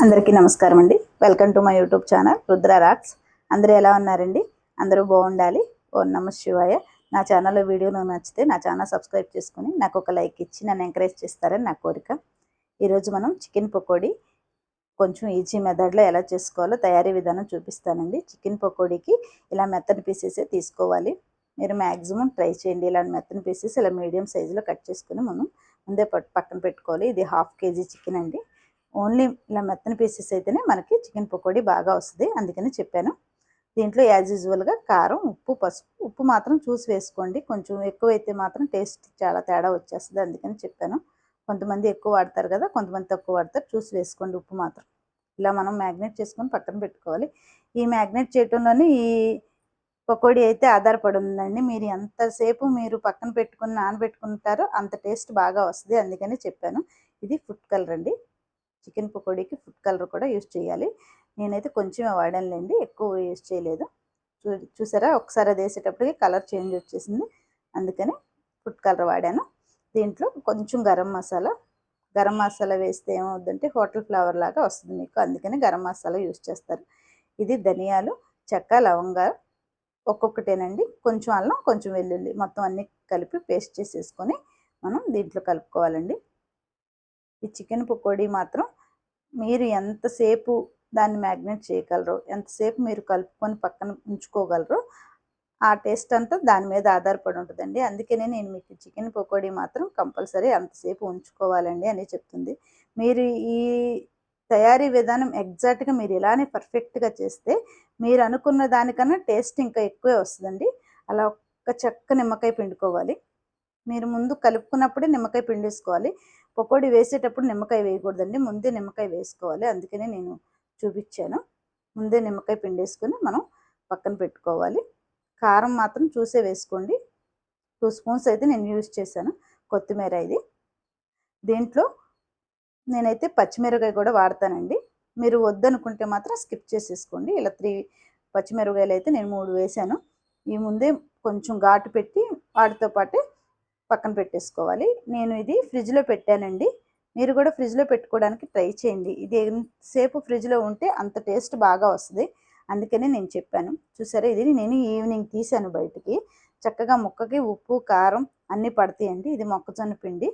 అందరికీ నమస్కారం అండి. Welcome to my YouTube channel Rudra rocks. అందరూ ఎలా ఉన్నారండి? అందరూ బాగుండాలి. ఓం నమః శివాయ. నా ఛానల్లో వీడియోలు నచ్చితే నా ఛానల్ సబ్స్క్రైబ్ చేసుకుని నాకు ఒక లైక్ ఇచ్చి నన్ను ఎంకరేజ్ చేస్తారని నా కోరిక. ఈరోజు మనం చికెన్ పకోడీ కొంచెం ఈజీ మెథడ్లో ఎలా చేసుకోవాలో తయారీ విధానం చూపిస్తానండి. చికెన్ పకోడీకి ఇలా మెత్తని పీసెసే తీసుకోవాలి. మీరు మ్యాక్సిమం ట్రై చేయండి. ఇలా మెత్తని పీసెస్ ఇలా మీడియం సైజులో కట్ చేసుకుని మనం ముందే పక్కన పెట్టుకోవాలి. ఇది 1/2 kg చికెన్ అండి. ఓన్లీ ఇలా మెత్తని పీసెస్ అయితేనే మనకి చికెన్ పకోడీ బాగా వస్తుంది, అందుకని చెప్పాను. దీంట్లో యాజ్ యూజువల్గా కారం, ఉప్పు, పసుపు. ఉప్పు మాత్రం చూసి వేసుకోండి. కొంచెం ఎక్కువైతే మాత్రం టేస్ట్ చాలా తేడా వచ్చేస్తుంది, అందుకని చెప్పాను. కొంతమంది ఎక్కువ వాడతారు కదా, కొంతమంది తక్కువ వాడతారు. చూసి వేసుకోండి ఉప్పు మాత్రం. ఇలా మనం మ్యాగ్నేట్ చేసుకొని పక్కన పెట్టుకోవాలి. ఈ మ్యాగ్నేట్ చేయటంలోనే ఈ పకోడీ అయితే ఆధారపడి ఉందండి. మీరు ఎంతసేపు మీరు పక్కన పెట్టుకుని నానబెట్టుకుంటారో అంత టేస్ట్ బాగా వస్తుంది, అందుకని చెప్పాను. ఇది ఫుడ్ కలర్ అండి. చికెన్ పకోడీకి ఫుడ్ కలర్ కూడా యూజ్ చేయాలి. నేనైతే కొంచెం వాడానులేండి, ఎక్కువ యూజ్ చేయలేదు. చూసారా, ఒకసారి అది వేసేటప్పటికి కలర్ చేంజ్ వచ్చేసింది, అందుకని ఫుడ్ కలర్ వాడాను. దీంట్లో కొంచెం గరం మసాలా వేస్తే ఏమవుద్దంటే హోటల్ ఫ్లేవర్ లాగా వస్తుంది మీకు, అందుకని గరం మసాలా యూజ్ చేస్తారు. ఇది ధనియాలు, చెక్క, లవంగాలు ఒక్కొక్కటేనండి. కొంచెం అల్లం, కొంచెం వెల్లుల్లి, మొత్తం అన్నీ కలిపి పేస్ట్ చేసేసుకొని మనం దీంట్లో కలుపుకోవాలండి. ఈ చికెన్ పకోడీ మాత్రం మీరు ఎంతసేపు దాన్ని మ్యాగ్నేట్ చేయగలరో, ఎంతసేపు మీరు కలుపుకొని పక్కన ఉంచుకోగలరో ఆ టేస్ట్ అంతా దాని మీద ఆధారపడి ఉంటుందండి. అందుకనే నేను మీకు చికెన్ పకోడీ మాత్రం కంపల్సరీ అంతసేపు ఉంచుకోవాలండి అని చెప్తుంది. మీరు ఈ తయారీ విధానం ఎగ్జాక్ట్గా మీరు ఇలానే పర్ఫెక్ట్గా చేస్తే మీరు అనుకున్న దానికన్నా టేస్ట్ ఇంకా ఎక్కువే వస్తుందండి. అలా ఒక చెక్క నిమ్మకాయ పిండుకోవాలి. మీరు ముందు కలుపుకున్నప్పుడే నిమ్మకాయ పిండేసుకోవాలి. పకోడీ వేసేటప్పుడు నిమ్మకాయ వేయకూడదండి, ముందే నిమ్మకాయ వేసుకోవాలి. అందుకనే నేను చూపించాను. ముందే నిమ్మకాయ పిండేసుకొని మనం పక్కన పెట్టుకోవాలి. కారం మాత్రం చూసే వేసుకోండి. 2 స్పూన్స్ అయితే నేను యూజ్ చేశాను. కొత్తిమీర ఇది. దీంట్లో నేనైతే పచ్చిమిరపకాయ కూడా వాడతానండి. మీరు వద్దనుకుంటే మాత్రం స్కిప్ చేసేసుకోండి. ఇలా 3 పచ్చిమిరపకాయలు అయితే నేను 3 వేసాను. ఈ ముందే కొంచెం ఘాటు పెట్టి వాటితో పాటే పక్కన పెట్టేసుకోవాలి. నేను ఇది ఫ్రిడ్జ్లో పెట్టానండి. మీరు కూడా ఫ్రిడ్జ్లో పెట్టుకోవడానికి ట్రై చేయండి. ఇది ఎంతసేపు ఫ్రిడ్జ్లో ఉంటే అంత టేస్ట్ బాగా వస్తుంది, అందుకని నేను చెప్పాను. చూసారా, ఇది నేను ఈవినింగ్ తీసాను బయటికి. చక్కగా ముక్కకి ఉప్పు, కారం అన్నీ పడతాయండి. ఇది మొక్కజొన్న పిండి.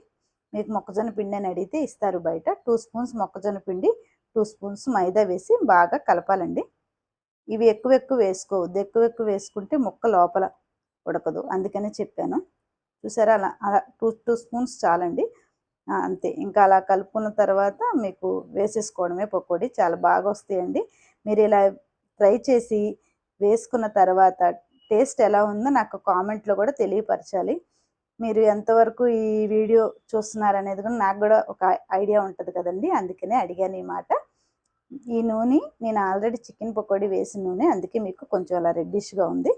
మీకు మొక్కజొన్న పిండి అని అడిగితే ఇస్తారు బయట. 2 స్పూన్స్ మొక్కజొన్న పిండి, 2 స్పూన్స్ మైదా వేసి బాగా కలపాలండి. ఇవి ఎక్కువ వేసుకోవద్దు. ఎక్కువ వేసుకుంటే ముక్క లోపల ఉడకదు, అందుకని చెప్పాను. చూసారా, అలా 2 స్పూన్స్ చాలండి, అంతే. ఇంకా అలా కలుపుకున్న తర్వాత మీకు వేసేసుకోవడమే పకోడీ. చాలా బాగా వస్తాయండి. మీరు ఇలా ట్రై చేసి వేసుకున్న తర్వాత టేస్ట్ ఎలా ఉందో నాకు కామెంట్లో కూడా తెలియపరచాలి. మీరు ఎంతవరకు ఈ వీడియో చూస్తున్నారనేది కూడా నాకు కూడా ఒక ఐడియా ఉంటుంది కదండి, అందుకనే అడిగాను ఈ మాట. ఈ నూనె నేను ఆల్రెడీ చికెన్ పకోడీ వేసిన నూనె, అందుకే మీకు కొంచెం అలా రెడ్డిష్గా ఉంది.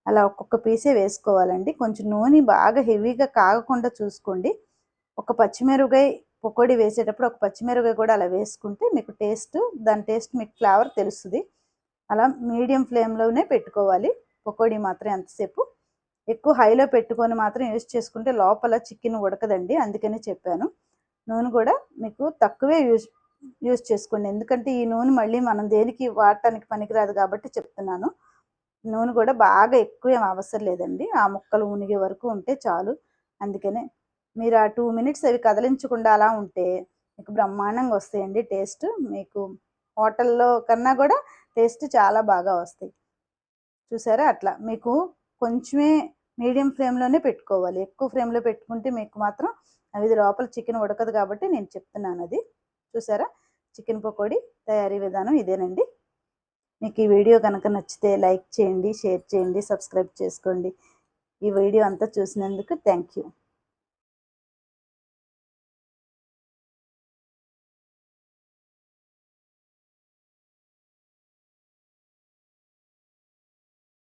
అలా ఒక్కొక్క పీసే వేసుకోవాలండి. కొంచెం నూనె బాగా హెవీగా కాగకుండా చూసుకోండి. ఒక పచ్చిమిరపకాయ పకోడీ వేసేటప్పుడు ఒక పచ్చిమిరపకాయ కూడా అలా వేసుకుంటే మీకు దాని టేస్ట్ మీకు ఫ్లేవర్ తెలుస్తుంది. అలా మీడియం ఫ్లేమ్లోనే పెట్టుకోవాలి పకోడీ మాత్రం. ఎంతసేపు ఎక్కువ హైలో పెట్టుకొని మాత్రం యూజ్ చేసుకుంటే లోపల చికెన్ ఉడకదండి, అందుకని చెప్పాను. నూనె కూడా మీకు తక్కువే యూజ్ చేసుకోండి, ఎందుకంటే ఈ నూనె మళ్ళీ మనం దేనికి వాడటానికి పనికిరాదు కాబట్టి చెప్తున్నాను. నూనె కూడా బాగా ఎక్కువ ఏం అవసరం లేదండి, ఆ ముక్కలు మునిగే వరకు ఉంటే చాలు. అందుకనే మీరు ఆ 2 మినిట్స్ అవి కదిలించకుండా అలా ఉంటే మీకు బ్రహ్మాండంగా వస్తాయండి టేస్ట్. మీకు హోటల్లో కన్నా కూడా టేస్ట్ చాలా బాగా వస్తాయి. చూసారా, అట్లా మీకు కొంచెమే మీడియం ఫ్లేమ్లోనే పెట్టుకోవాలి. ఎక్కువ ఫ్లేమ్లో పెట్టుకుంటే మీకు మాత్రం అది లోపల చికెన్ ఉడకదు కాబట్టి నేను చెప్తున్నాను అది. చూసారా, చికెన్ పకోడీ తయారీ విధానం ఇదేనండి. మీకు ఈ వీడియో కనుక నచ్చితే లైక్ చేయండి, షేర్ చేయండి, సబ్స్క్రైబ్ చేసుకోండి. ఈ వీడియో అంతా చూసినందుకు థ్యాంక్ యూ.